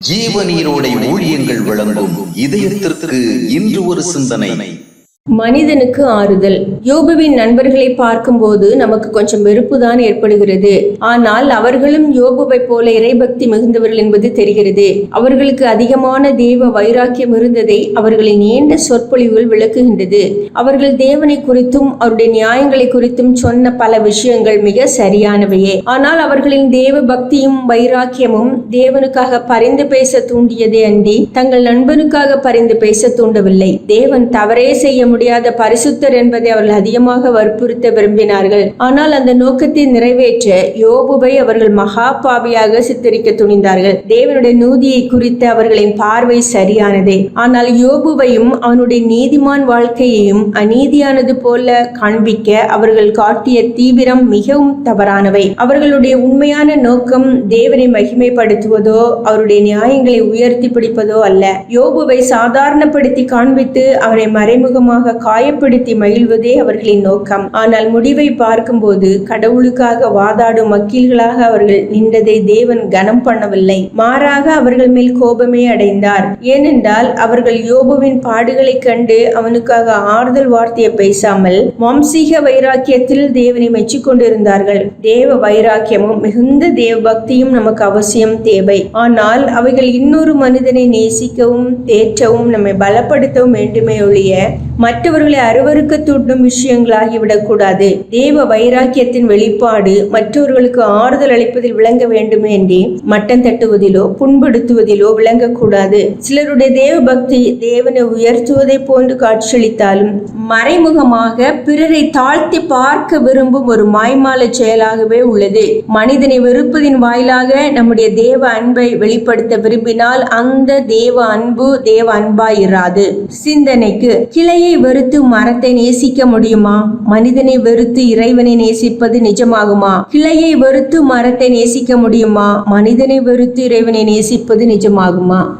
ஜீவநீரோடை ஊழியங்கள் வழங்கும் இதயத்திற்கு இன்று ஒரு சிந்தனை. மனிதனுக்கு ஆறுதல். யோபுவின் நண்பர்களை பார்க்கும்போது நமக்கு கொஞ்சம் வெறுப்புதான் ஏற்படுகிறது. ஆனால் அவர்களும் யோபுவை போல இறைபக்தி மிகுந்தவர்கள் என்பது தெரிகிறது. அவர்களுக்கு அதிகமான தேவ வைராக்கியம் இருந்ததை அவர்களின் நீண்ட சொற்பொழிவுகள் விளக்குகின்றது. அவர்கள் தேவனை குறித்தும் அவருடைய நியாயங்களை குறித்தும் சொன்ன பல விஷயங்கள் மிக சரியானவையே. ஆனால் அவர்களின் தேவ பக்தியும் வைராக்கியமும் தேவனுக்காக பரிந்து பேச தூண்டியதே அன்றி தங்கள் நண்பனுக்காக பரிந்து பேச தூண்டவில்லை. தேவன் தவறே செய்ய முடியாத பரிசுத்தர் என்பதை அவர்கள் அதிகமாக வற்புறுத்த விரும்பினார்கள். ஆனால் அந்த நோக்கத்தை நிறைவேற்ற யோபுவை அவர்கள் மகா பாவியாக சித்தரிக்க துணிந்தார்கள். தேவனுடைய நீதியை குறித்த அவர்களின் பார்வை சரியானதே. ஆனால் யோபுவையும் அவனுடைய நீதிமான் வாழ்க்கையையும் அநீதியானது போல காண்பிக்க அவர்கள் காட்டிய தீவிரம் மிகவும் தவறானவை. அவர்களுடைய உண்மையான நோக்கம் தேவனை மகிமைப்படுத்துவதோ அவருடைய நியாயங்களை உயர்த்தி பிடிப்பதோ அல்ல. யோபுவை சாதாரணப்படுத்தி காண்பித்து அவரை மறைமுகமாக காயப்படுத்தி மகிழ்வதே அவர்களின் நோக்கம். ஆனால் முடிவை பார்க்கும்போது கடவுளுக்காக வாதாடும் வக்கீல்களாக அவர்கள் நின்றதை தேவன் கனம் பண்ணவில்லை. மாறாக அவர்கள் மேல் கோபமே அடைந்தார். ஏனென்றால் அவர்கள் யோபுவின் பாடுகளை கண்டு அவனுக்காக ஆறுதல் வார்த்தையை பேசாமல் வம்சீக வைராக்கியத்தில் தேவனை மெச்சிக் கொண்டிருந்தார்கள். தேவ வைராக்கியமும் மிகுந்த தேவ பக்தியும் நமக்கு அவசியம் தேவை. ஆனால் அவைகள் இன்னொரு மனிதனை நேசிக்கவும் தேற்றவும் நம்மை பலப்படுத்தவும் வேண்டுமே ஒழிய மற்றவர்களை அருவருக்க தூண்டும் விஷயங்களாகிவிடக் கூடாது. தேவ வைராக்கியத்தின் வெளிப்பாடு மற்றவர்களுக்கு ஆறுதல் அளிப்பதில் விளங்க வேண்டுமே என்று மட்டம் தட்டுவதிலோ புண்படுத்துவதிலோ விளங்கக்கூடாது. சிலருடைய தேவ பக்தி தேவனை உயர்த்துவதை போன்று காட்சியளித்தாலும் மறைமுகமாக பிறரை தாழ்த்தி பார்க்க விரும்பும் ஒரு மாய்மால செயலாகவே உள்ளது. மனிதனை வெறுப்பதின் வாயிலாக நம்முடைய தேவ அன்பை வெளிப்படுத்த விரும்பினால் அந்த தேவ அன்பு தேவ அன்பாயிராது. சிந்தனைக்கு, கிளையை வெறுத்து மரத்தை நேசிக்க முடியுமா? மனிதனை வெறுத்து இறைவனை நேசிப்பது நிஜமாகுமா? கிளையை வெறுத்து மரத்தை நேசிக்க முடியுமா? மனிதனை வெறுத்து இறைவனை நேசிப்பது நிஜமாகுமா?